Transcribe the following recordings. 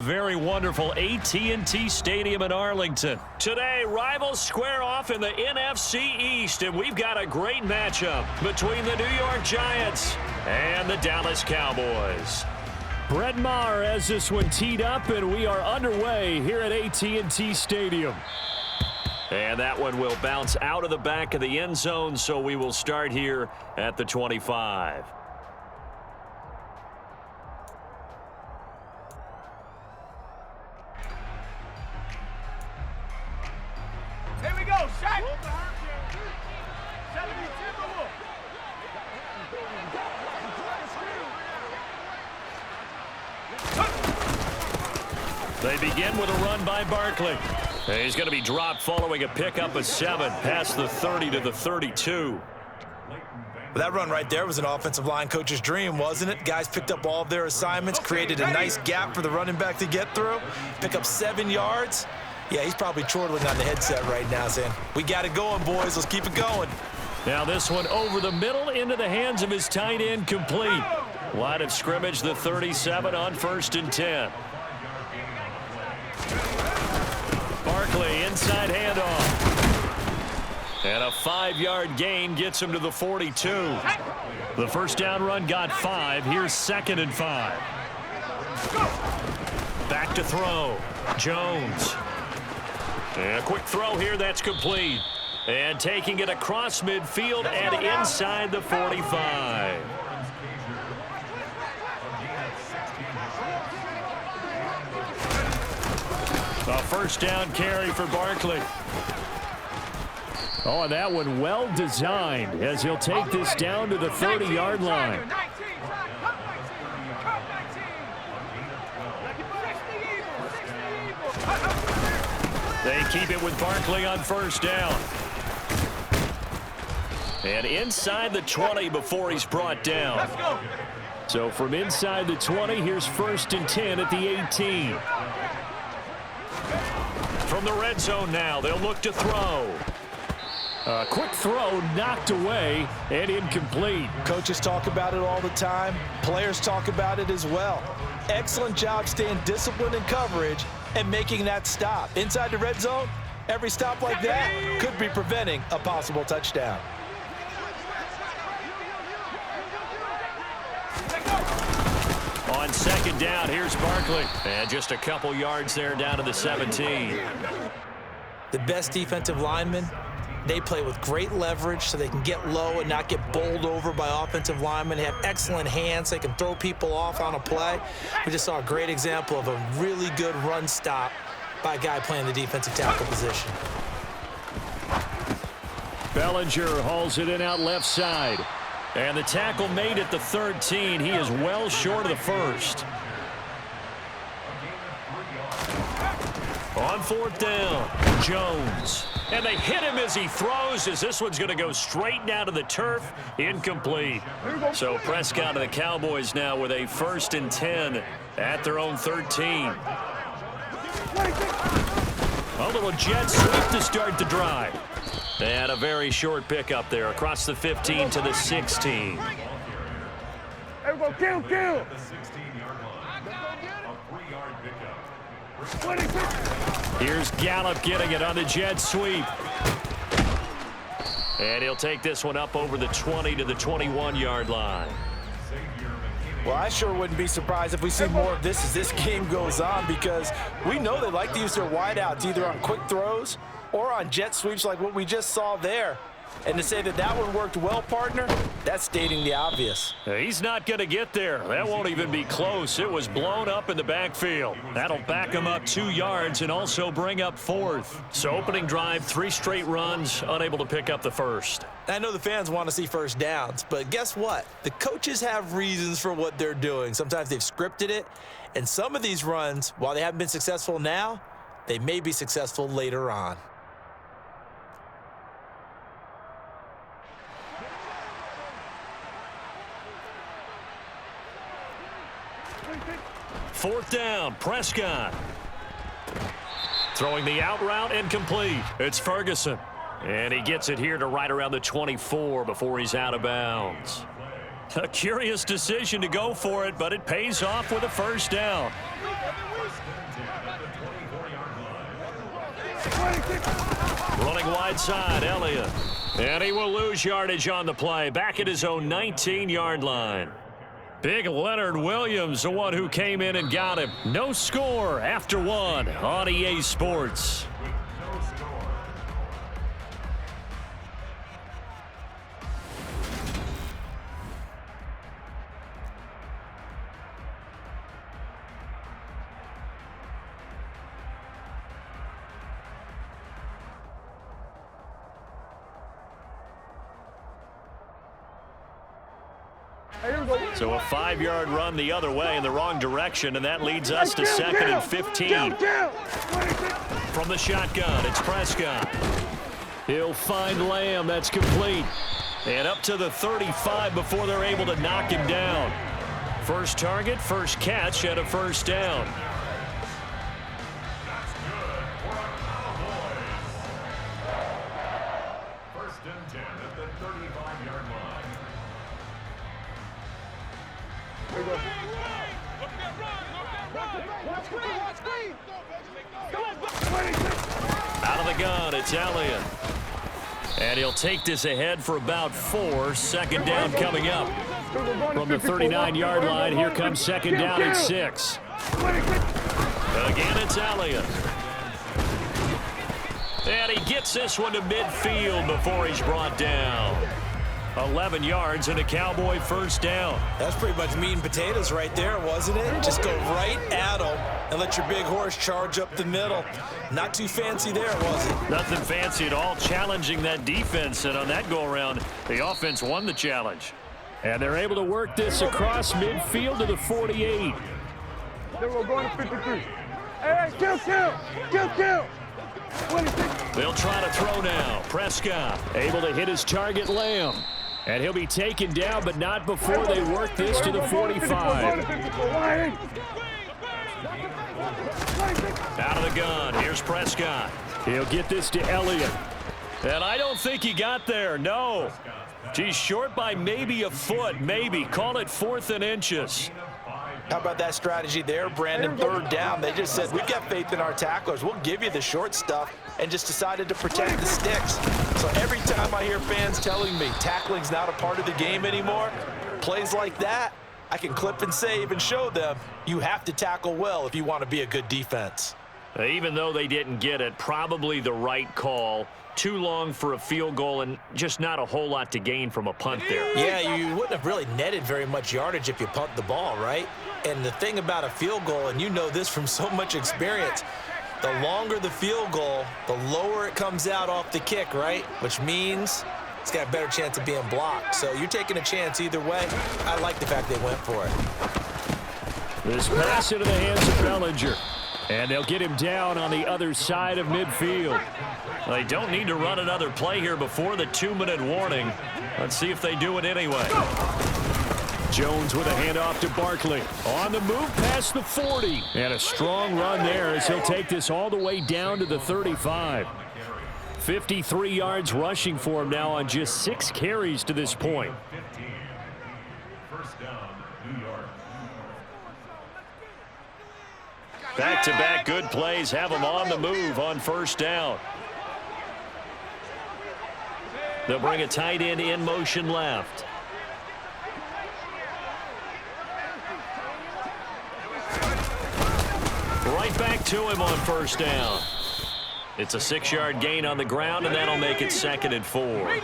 Very wonderful AT&T Stadium in Arlington. Today, rivals square off in the NFC East, and we've got a great matchup between the New York Giants and the Dallas Cowboys. Brett Maher has this one teed up, and we are underway here at AT&T Stadium. And that one will bounce out of the back of the end zone, so we will start here at the 25. Here we go, Shaq. They begin with a run by Barkley. He's going to be dropped following a pickup of 7 past the 30 to the 32. That run right there was an offensive line coach's dream, wasn't it? Guys picked up all of their assignments, created a nice gap for the running back to get through, pick up 7 yards. Yeah, he's probably chortling on the headset right now saying, we got it going, boys. Let's keep it going. Now this one over the middle into the hands of his tight end, complete. Line of scrimmage, the 37 on 1st and 10. Barkley, inside handoff. And a 5-yard gain gets him to the 42. The first down run got 5. Here's 2nd and 5. Back to throw. Jones. And a quick throw here, that's complete. And taking it across midfield and inside the 45. A first down carry for Barkley. Oh, and that one well designed as he'll take this down to the 30-yard line. They keep it with Barkley on first down. And inside the 20 before he's brought down. So from inside the 20, here's 1st and 10 at the 18. From the red zone now, they'll look to throw. A quick throw knocked away and incomplete. Coaches talk about it all the time. Players talk about it as well. Excellent job staying disciplined in coverage and making that stop. Inside the red zone, every stop like that could be preventing a possible touchdown. On 2nd down, here's Barkley. And just a couple yards there down to the 17. The best defensive linemen, they play with great leverage so they can get low and not get bowled over by offensive linemen. They have excellent hands. They can throw people off on a play. We just saw a great example of a really good run stop by a guy playing the defensive tackle position. Bellinger hauls it in out left side. And the tackle made at the 13. He is well short of the first. On 4th down, Jones. And they hit him as he throws, as this one's going to go straight down to the turf. Incomplete. So Prescott and the Cowboys now with a 1st and 10 at their own 13. A little jet sweep to start the drive. And a very short pickup there across the 15 to the 16. Everybody kill. Here's Gallup getting it on the jet sweep. And he'll take this one up over the 20 to the 21-yard line. Well, I sure wouldn't be surprised if we see more of this as this game goes on, because we know they like to use their wideouts either on quick throws or on jet sweeps like what we just saw there. And to say that that one worked well, partner, that's stating the obvious. He's not going to get there. That won't even be close. It was blown up in the backfield. That'll back him up 2 yards and also bring up 4th. So opening drive, 3 straight runs, unable to pick up the first. I know the fans want to see first downs, but guess what? The coaches have reasons for what they're doing. Sometimes they've scripted it, and some of these runs, while they haven't been successful now, they may be successful later on. Fourth down, Prescott. Throwing the out route and complete. It's Ferguson. And he gets it here to right around the 24 before he's out of bounds. A curious decision to go for it, but it pays off with a first down. Running wide side, Elliott. And he will lose yardage on the play. Back at his own 19-yard line. Big Leonard Williams, the one who came in and got him. No score after one on EA Sports. So a 5-yard run the other way in the wrong direction, and that leads us to 2nd and 15. From the shotgun, it's Prescott. He'll find Lamb. That's complete. And up to the 35 before they're able to knock him down. First target, first catch, and a first down. First and 10 at the 35-yard line. Out of the gun, it's Elliott. And he'll take this ahead for about 4. Second down coming up. From the 39-yard line, here comes second down at 6. Again, it's Elliott. And he gets this one to midfield before he's brought down. 11 yards and a Cowboy first down. That's pretty much meat and potatoes right there, wasn't it? Just go right at him and let your big horse charge up the middle. Not too fancy there, was it? Nothing fancy at all, challenging that defense. And on that go-around, the offense won the challenge. And they're able to work this across midfield to the 48. Then we're going to 53. Hey, kill. They'll try to throw now. Prescott able to hit his target, Lamb. And he'll be taken down, but not before they work this to the 45. Out of the gun. Here's Prescott. He'll get this to Elliott. And I don't think he got there. No. He's short by maybe a foot. Maybe. Call it 4th and inches. How about that strategy there, Brandon? 3rd down. They just said, we've got faith in our tacklers. We'll give you the short stuff, and just decided to protect the sticks. So every time I hear fans telling me tackling's not a part of the game anymore, plays like that, I can clip and save and show them you have to tackle well if you want to be a good defense. Even though they didn't get it, probably the right call. Too long for a field goal and just not a whole lot to gain from a punt there. Yeah, you wouldn't have really netted very much yardage if you punt the ball, right? And the thing about a field goal, and you know this from so much experience, the longer the field goal, the lower it comes out off the kick, right? Which means it's got a better chance of being blocked. So you're taking a chance either way. I like the fact they went for it. This pass into the hands of Bellinger. And they'll get him down on the other side of midfield. They don't need to run another play here before the 2-minute warning. Let's see if they do it anyway. Jones with a handoff to Barkley. On the move past the 40. And a strong run there as he'll take this all the way down to the 35. 53 yards rushing for him now on just 6 carries to this point. First down, New York. Back-to-back good plays have them on the move on first down. They'll bring a tight end in motion left. Right back to him on first down. It's a 6-yard gain on the ground, and that'll make it 2nd and 4.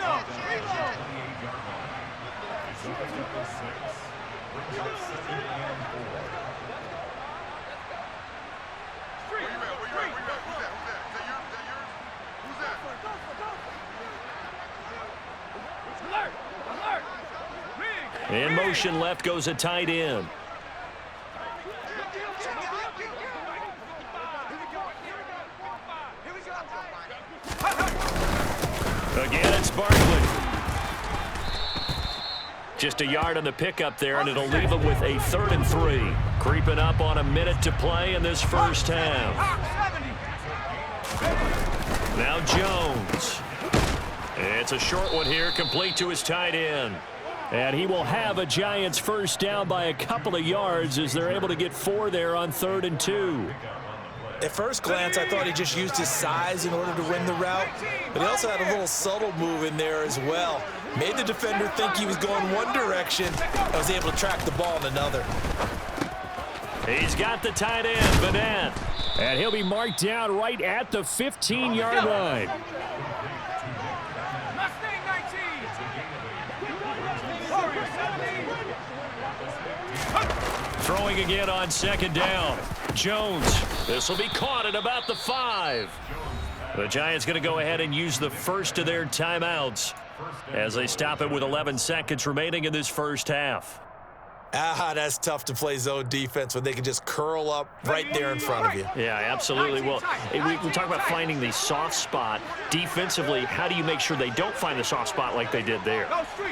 In motion left goes a tight end. Again, it's Barkley. Just a yard on the pickup there, and it'll leave them with a 3rd and 3. Creeping up on a minute to play in this first half. Now Jones. It's a short one here, complete to his tight end. And he will have a Giants first down by a couple of yards as they're able to get 4 there on 3rd and 2. At first glance, I thought he just used his size in order to win the route, but he also had a little subtle move in there as well. Made the defender think he was going one direction and was able to track the ball in another. He's got the tight end, Vanette, and he'll be marked down right at the 15-yard line. Throwing again on 2nd down. Jones. This will be caught at about the 5. The Giants going to go ahead and use the first of their timeouts as they stop it with 11 seconds remaining in this first half. That's tough to play zone defense when they can just curl up right there in front of you. Yeah, absolutely. Well, we talk about finding the soft spot. Defensively, how do you make sure they don't find the soft spot like they did there?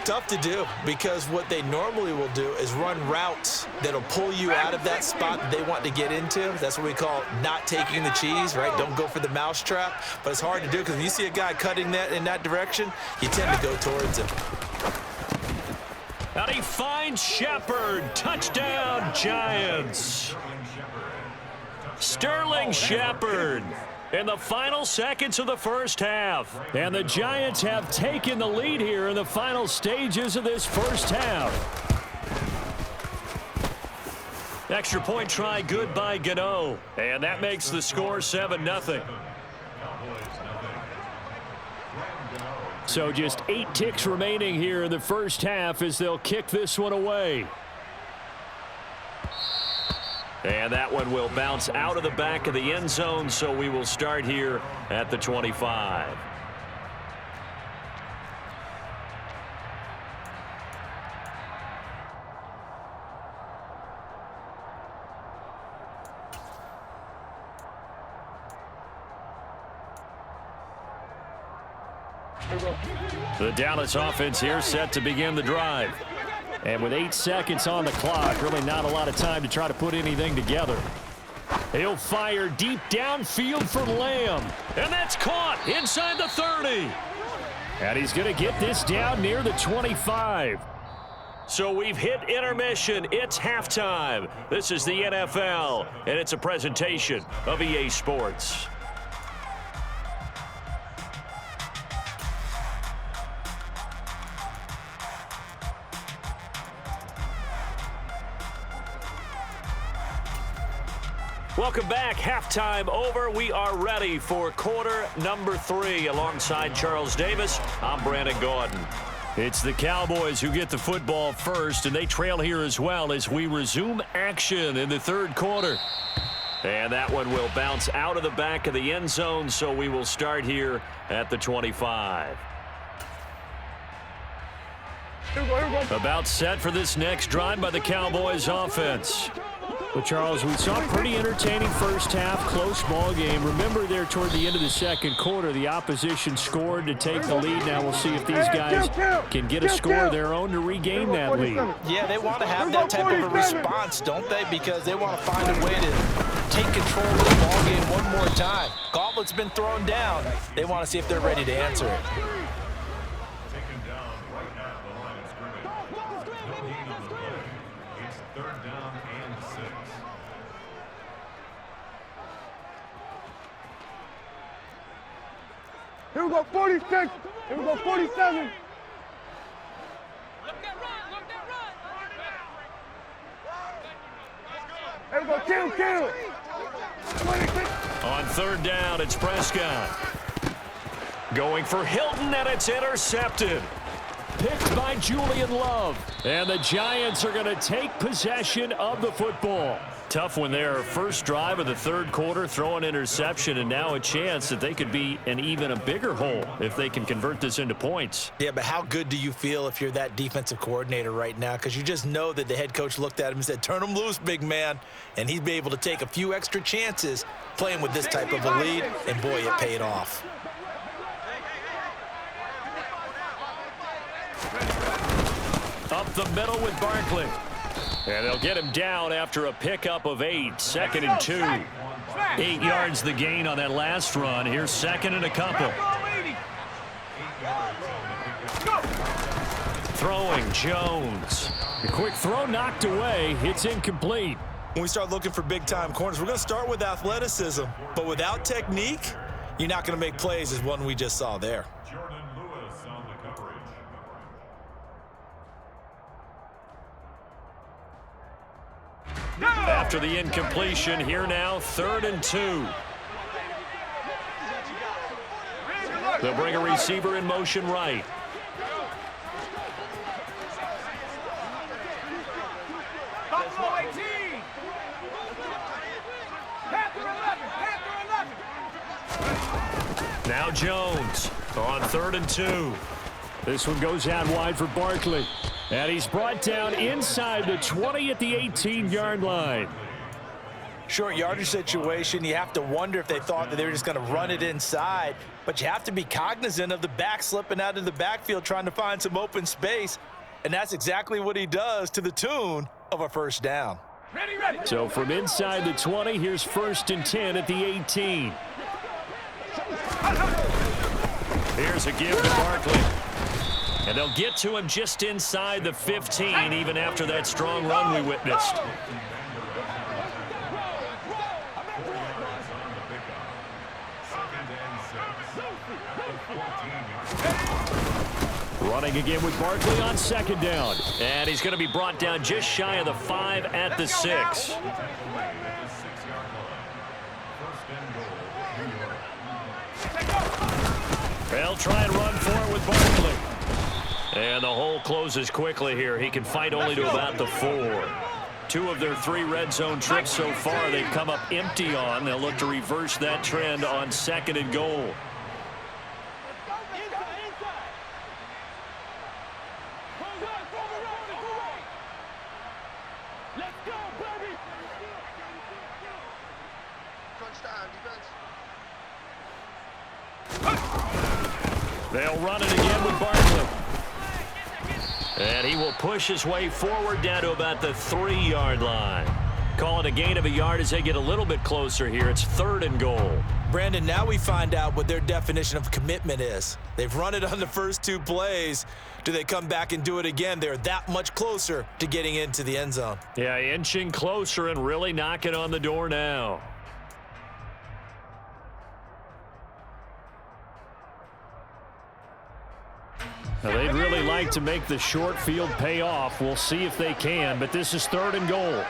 Tough to do, because what they normally will do is run routes that'll pull you out of that spot that they want to get into. That's what we call not taking the cheese, right? Don't go for the mousetrap. But it's hard to do because when you see a guy cutting that in that direction, you tend to go towards him. And he finds Shepard. Touchdown, Giants. Sterling Shepard in the final seconds of the first half. And the Giants have taken the lead here in the final stages of this first half. Extra point try good by Gano. And that makes the score 7-0. So just 8 ticks remaining here in the first half as they'll kick this one away. And that one will bounce out of the back of the end zone, so we will start here at the 25. The Dallas offense here set to begin the drive. And with 8 seconds on the clock, really not a lot of time to try to put anything together. He'll fire deep downfield for Lamb. And that's caught inside the 30. And he's going to get this down near the 25. So we've hit intermission. It's halftime. This is the NFL, and it's a presentation of EA Sports. Welcome back. Halftime over. We are ready for quarter number 3. Alongside Charles Davis, I'm Brandon Gordon. It's the Cowboys who get the football first, and they trail here as well as we resume action in the third quarter. And that one will bounce out of the back of the end zone, so we will start here at the 25. About set for this next drive by the Cowboys offense. But, Charles, we saw a pretty entertaining first half, close ball game. Remember there toward the end of the second quarter, the opposition scored to take the lead. Now we'll see if these guys can get a score of their own to regain that lead. Yeah, they want to have that type of a response, don't they? Because they want to find a way to take control of the ball game one more time. Gauntlet's been thrown down. They want to see if they're ready to answer it. Here we go, 46. Here we go, 47. Here we go, kill. 26. On third down, it's Prescott. Going for Hilton, and it's intercepted. Picked by Julian Love. And the Giants are going to take possession of the football. Tough one there. First drive of the third quarter, throw an interception, and now a chance that they could be in even a bigger hole if they can convert this into points. Yeah, but how good do you feel if you're that defensive coordinator right now? Because you just know that the head coach looked at him and said, turn him loose, big man. And he'd be able to take a few extra chances playing with this type of a lead, and boy, it paid off. Up the middle with Barkley. And they'll get him down after a pickup of 8. 2nd and 2. 8 yards the gain on that last run. Here's 2nd and a couple. Throwing, Jones. The quick throw knocked away. It's incomplete. When we start looking for big-time corners, we're going to start with athleticism. But without technique, you're not going to make plays as one we just saw there. Jordan Lewis on the coverage. After the incompletion, here now, 3rd and 2. They'll bring a receiver in motion right. Now Jones on 3rd and 2. This one goes out wide for Barkley. And he's brought down inside the 20 at the 18-yard line. Short yardage situation, you have to wonder if they thought that they were just going to run it inside. But you have to be cognizant of the back slipping out of the backfield trying to find some open space. And that's exactly what he does to the tune of a first down. So from inside the 20, here's 1st and 10 at the 18. Here's a give to Barkley. And they'll get to him just inside the 15, even after that strong run we witnessed. Running again with Barkley on 2nd down. And he's going to be brought down just shy of the 5 at the 6. They'll try and run for it with Barkley. And the hole closes quickly here. He can fight only to about the 4. 2 of their 3 red zone trips so far they've come up empty on. They'll look to reverse that trend on 2nd and goal. They'll run it again with Barkley. And he will push his way forward down to about the 3-yard line. Call it a gain of a yard as they get a little bit closer here. It's 3rd and goal. Brandon, now we find out what their definition of commitment is. They've run it on the first 2 plays. Do they come back and do it again? They're that much closer to getting into the end zone. Yeah, inching closer and really knocking on the door now. Now, they'd really like to make the short field pay off. We'll see if they can, but this is 3rd and goal.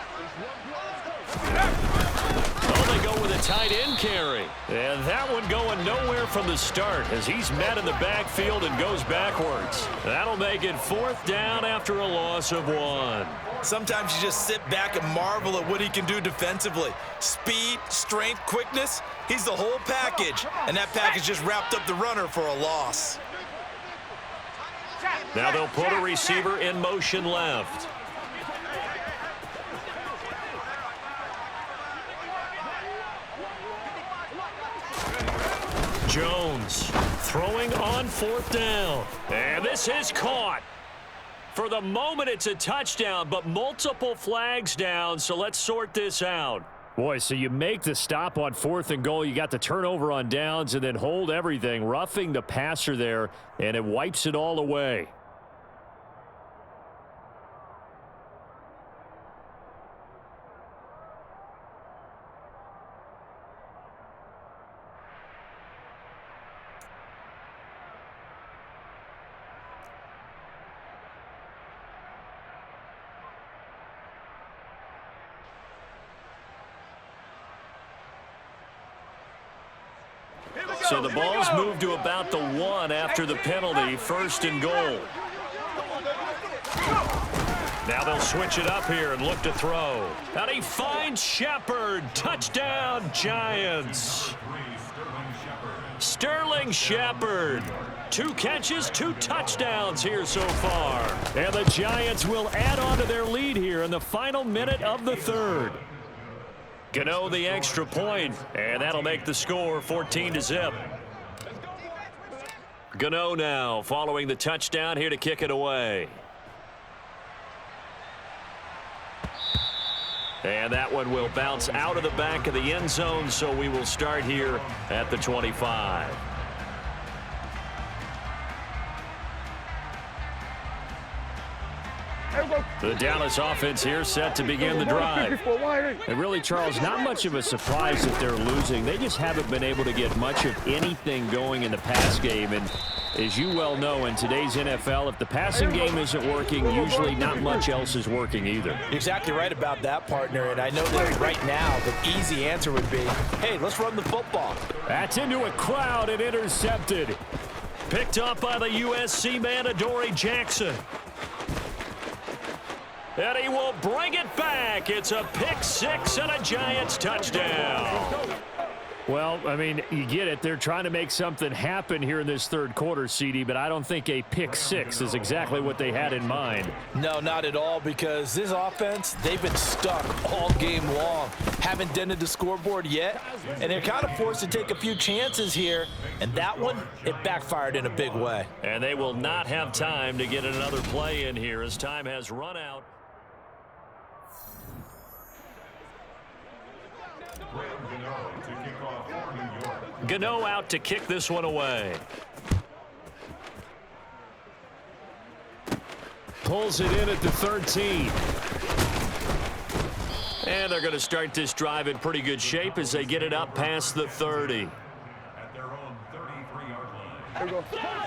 Oh, they go with a tight end carry. And that one going nowhere from the start as he's met in the backfield and goes backwards. That'll make it 4th down after a loss of 1. Sometimes you just sit back and marvel at what he can do defensively. Speed, strength, quickness, he's the whole package. And that package just wrapped up the runner for a loss. Now they'll put a receiver in motion left. Jones throwing on 4th down. And this is caught. For the moment, it's a touchdown, but multiple flags down, so let's sort this out. Boy, so you make the stop on 4th and goal. You got the turnover on downs and then hold everything, roughing the passer there, and it wipes it all away. So the ball's moved to about the 1 after the penalty, 1st and goal. Now they'll switch it up here and look to throw. And he finds Shepard. Touchdown, Giants. Sterling Shepard. 2 catches, 2 touchdowns here so far. And the Giants will add on to their lead here in the final minute of the 3rd. Gano the extra point, and that'll make the score 14-0. Gano now following the touchdown here to kick it away. And that one will bounce out of the back of the end zone, so we will start here at the 25. The Dallas offense here set to begin the drive. And really, Charles, not much of a surprise that they're losing. They just haven't been able to get much of anything going in the pass game. And as you well know, in today's NFL, if the passing game isn't working, usually not much else is working either. You're exactly right about that, partner. And I know that right now the easy answer would be, hey, let's run the football. That's into a crowd and intercepted. Picked up by the USC man, Adoree Jackson. And he will bring it back. It's a pick six and a Giants touchdown. Well, I mean, you get it. They're trying to make something happen here in this third quarter, CD, but I don't think a pick six is exactly what they had in mind. No, not at all, because this offense, they've been stuck all game long. Haven't dented the scoreboard yet, and they're kind of forced to take a few chances here, and that one, it backfired in a big way. And they will not have time to get another play in here as time has run out. Gano out to kick this one away. Pulls it in at the 13. And they're going to start this drive in pretty good shape as they get it up past the 30. At their own 33-yard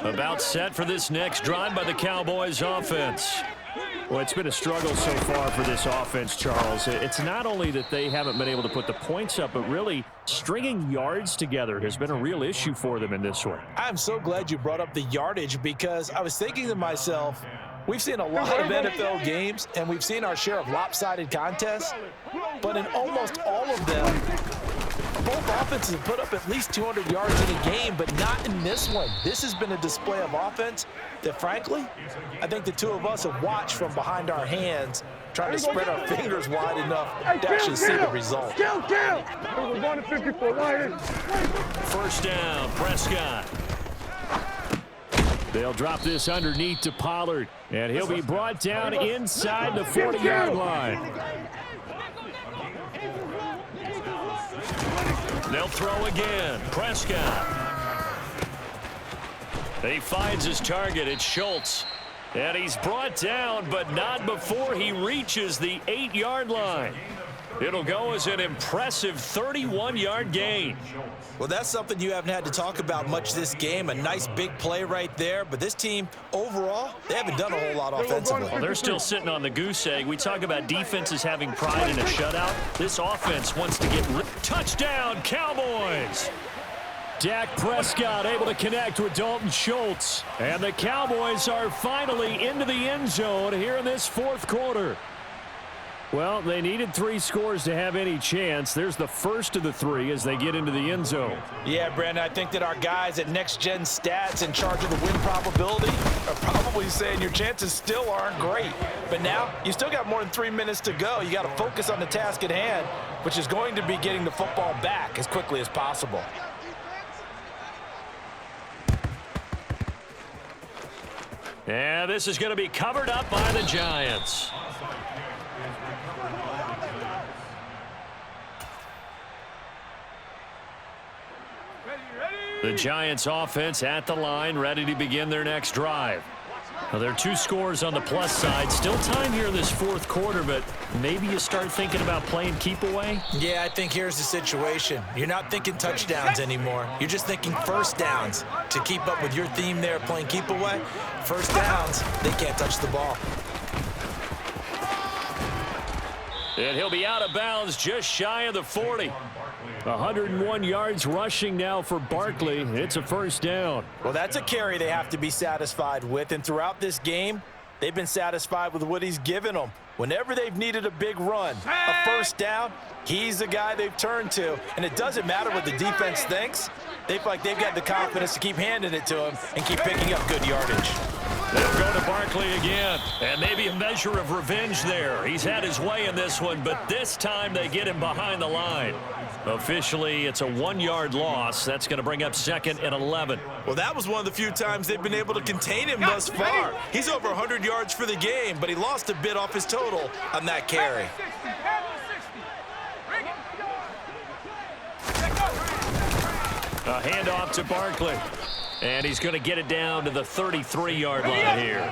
line. About set for this next drive by the Cowboys offense. Well, it's been a struggle so far for this offense, Charles. It's not only that they haven't been able to put the points up, but really stringing yards together has been a real issue for them in this one. I'm so glad you brought up the yardage, because I was thinking to myself, we've seen a lot of NFL games, and we've seen our share of lopsided contests, but in almost all of them, both offenses have put up at least 200 yards in a game, but not in this one. This has been a display of offense that, frankly, I think the two of us have watched from behind our hands, trying to spread our fingers wide enough to actually see the result. First down, Prescott. They'll drop this underneath to Pollard, and he'll be brought down inside the 40-yard line. They'll throw again. Prescott. He finds his target. It's Schultz. And he's brought down, but not before he reaches the 8-yard line. It'll go as an impressive 31-yard gain. Well, that's something you haven't had to talk about much this game. A nice big play right there. But this team, overall, they haven't done a whole lot offensively. Well, they're still sitting on the goose egg. We talk about defenses having pride in a shutout. This offense wants to get touchdown, Cowboys. Dak Prescott able to connect with Dalton Schultz. And the Cowboys are finally into the end zone here in this fourth quarter. Well, they needed 3 scores to have any chance. There's the first of the 3 as they get into the end zone. Yeah, Brandon, I think that our guys at Next Gen Stats in charge of the win probability are probably saying your chances still aren't great. But now, you still got more than 3 minutes to go. You got to focus on the task at hand, which is going to be getting the football back as quickly as possible. And this is going to be covered up by the Giants. The Giants offense at the line, ready to begin their next drive. Now, there are 2 scores on the plus side. Still time here in this fourth quarter, but maybe you start thinking about playing keep away? Yeah, I think here's the situation. You're not thinking touchdowns anymore. You're just thinking first downs. To keep up with your theme there, playing keep away, first downs, they can't touch the ball. And he'll be out of bounds just shy of the 40. 101 yards rushing now for Barkley. It's a first down. Well, that's a carry they have to be satisfied with. And throughout this game, they've been satisfied with what he's given them. Whenever they've needed a big run, a first down, he's the guy they've turned to. And it doesn't matter what the defense thinks. They feel like they've got the confidence to keep handing it to him and keep picking up good yardage. They'll go to Barkley again, and maybe a measure of revenge there. He's had his way in this one, but this time they get him behind the line. Officially, it's a 1-yard loss. That's going to bring up 2nd and 11. Well, that was one of the few times they've been able to contain him thus far. He's over 100 yards for the game, but he lost a bit off his total on that carry. A handoff to Barkley. And he's going to get it down to the 33-yard line here.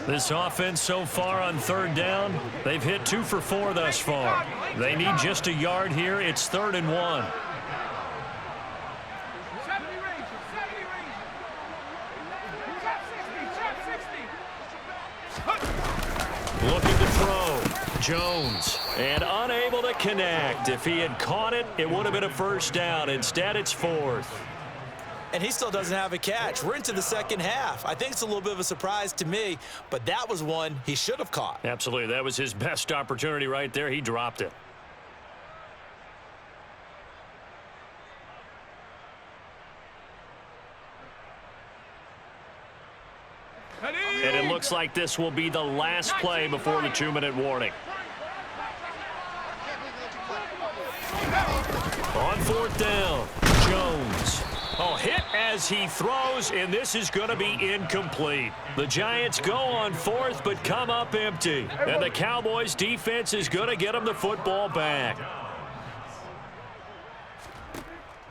This offense so far on third down, they've hit 2 for 4 thus far. They need just a yard here. It's 3rd and 1. Looking to throw. Jones. And unable to connect. If he had caught it, it would have been a first down. Instead, it's 4th. And he still doesn't have a catch. We're into the second half. I think it's a little bit of a surprise to me, but that was one he should have caught. Absolutely. That was his best opportunity right there. He dropped it. And it looks like this will be the last play before the 2-minute warning. On 4th down, Jones. Oh, hit as he throws, and this is going to be incomplete. The Giants go on 4th, but come up empty. And the Cowboys' defense is going to get them the football back.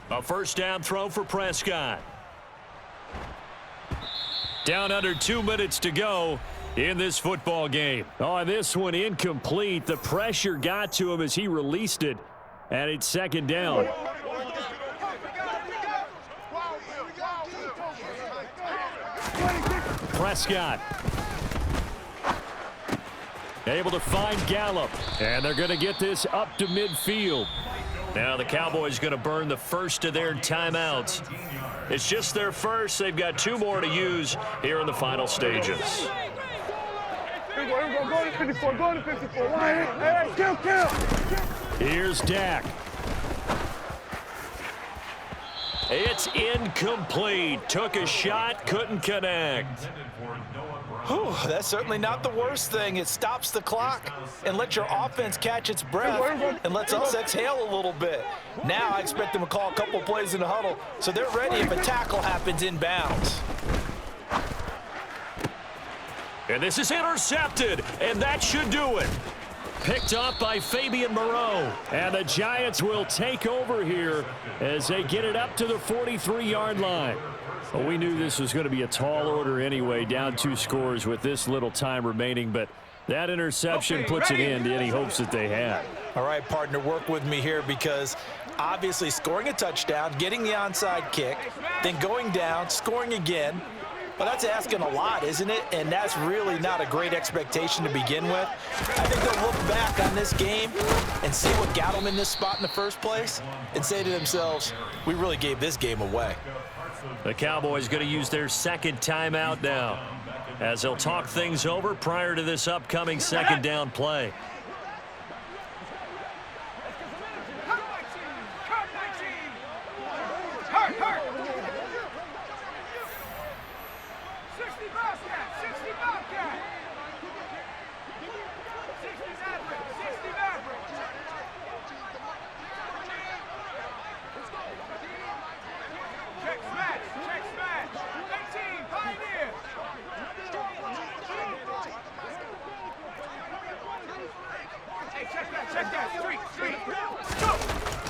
A first down throw for Prescott. Down under 2 minutes to go in this football game. Oh, and this one incomplete. The pressure got to him as he released it, and it's 2nd down. Prescott. Able to find Gallup, and they're going to get this up to midfield. Now the Cowboys going to burn the first of their timeouts. It's just their first. They've got 2 more to use here in the final stages. Here we go. Go to 54. Go to 54. Hey, kill. Here's Dak. It's incomplete. Took a shot, couldn't connect. Whew, that's certainly not the worst thing. It stops the clock and lets your offense catch its breath and lets us exhale a little bit. Now I expect them to call a couple plays in the huddle so they're ready if a tackle happens inbounds. And this is intercepted, and that should do it. Picked up by Fabian Moreau. And the Giants will take over here as they get it up to the 43-yard line. Well, we knew this was going to be a tall order anyway, down 2 scores with this little time remaining, but that interception puts an end to any hopes that they had. All right, partner, work with me here because obviously scoring a touchdown, getting the onside kick, then going down, scoring again. Well, that's asking a lot, isn't it? And that's really not a great expectation to begin with. I think they'll look back on this game and see what got them in this spot in the first place and say to themselves, we really gave this game away. The Cowboys going to use their 2nd timeout now as they'll talk things over prior to this upcoming 2nd down play.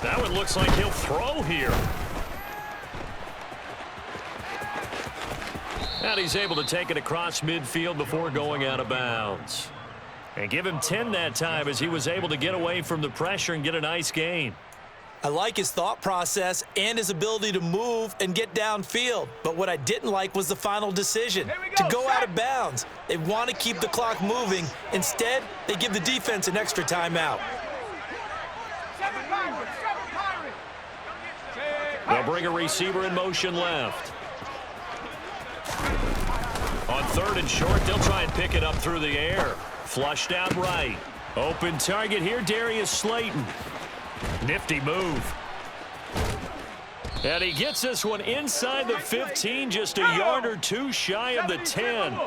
That one looks like he'll throw here. And he's able to take it across midfield before going out of bounds. And give him 10 that time as he was able to get away from the pressure and get a nice gain. I like his thought process and his ability to move and get downfield. But what I didn't like was the final decision, to go out of bounds. They want to keep the clock moving. Instead, they give the defense an extra timeout. They'll bring a receiver in motion left. On 3rd and short, they'll try and pick it up through the air. Flushed out right. Open target here, Darius Slayton. Nifty move. And he gets this one inside the 15, just a yard or 2 shy of the 10.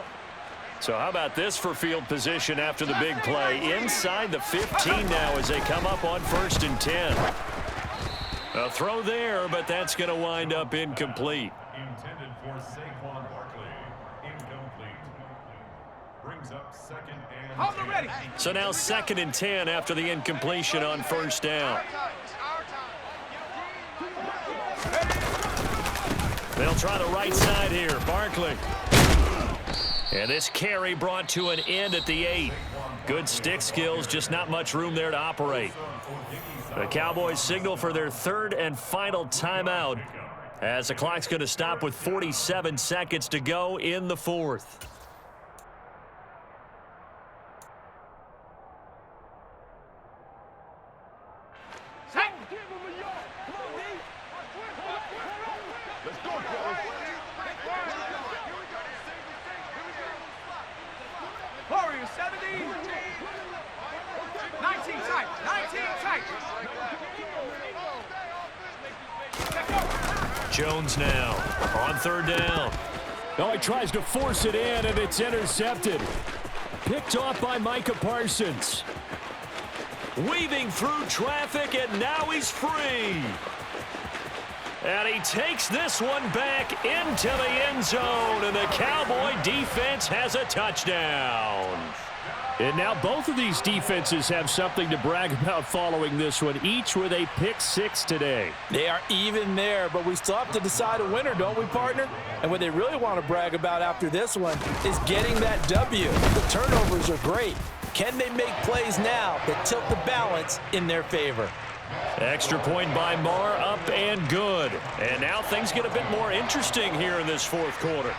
So how about this for field position after the big play? Inside the 15 now as they come up on 1st and 10. A throw there, but that's going to wind up incomplete. Intended for Saquon Barkley. Incomplete. Brings up 2nd and 10. So now 2nd and 10 after the incompletion on 1st down. They'll try the right side here. Barkley. And this carry brought to an end at the 8. Good stick skills, just not much room there to operate. The Cowboys signal for their third and final timeout as the clock's going to stop with 47 seconds to go in the fourth. Warriors 17. 19 tight. 19 tight. Jones now on third down. Oh, he tries to force it in, and it's intercepted. Picked off by Micah Parsons. Weaving through traffic, and now he's free. And he takes this one back into the end zone, and the Cowboy defense has a touchdown. And now both of these defenses have something to brag about following this one, each with a pick 6 today. They are even there, but we still have to decide a winner, don't we, partner? And what they really want to brag about after this one is getting that W. The turnovers are great. Can they make plays now that tilt the balance in their favor? Extra point by Marr, up and good. And now things get a bit more interesting here in this fourth quarter.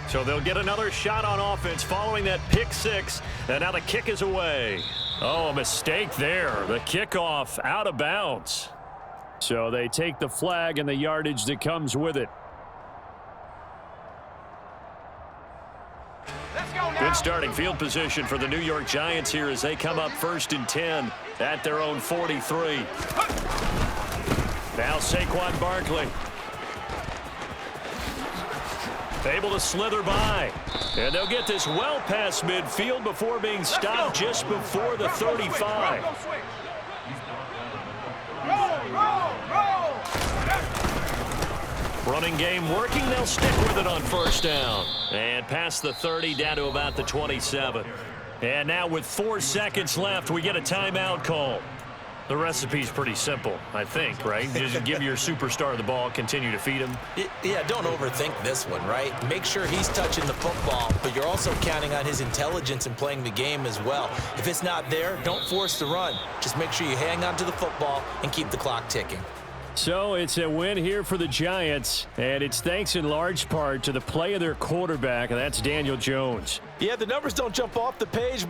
So they'll get another shot on offense following that pick 6, and now the kick is away. Oh, a mistake there. The kickoff out of bounds. So they take the flag and the yardage that comes with it. Good starting field position for the New York Giants here as they come up 1st and 10 at their own 43. Now Saquon Barkley. Able to slither by. And they'll get this well past midfield before being stopped just before the 35. Running game working. They'll stick with it on first down. And past the 30 down to about the 27. And now with 4 seconds left, we get a timeout call. The recipe's pretty simple, I think, right? Just give your superstar the ball, continue to feed him. Yeah, don't overthink this one, right? Make sure he's touching the football, but you're also counting on his intelligence in playing the game as well. If it's not there, don't force the run. Just make sure you hang on to the football and keep the clock ticking. So it's a win here for the Giants, and it's thanks in large part to the play of their quarterback, and that's Daniel Jones. Yeah, the numbers don't jump off the page.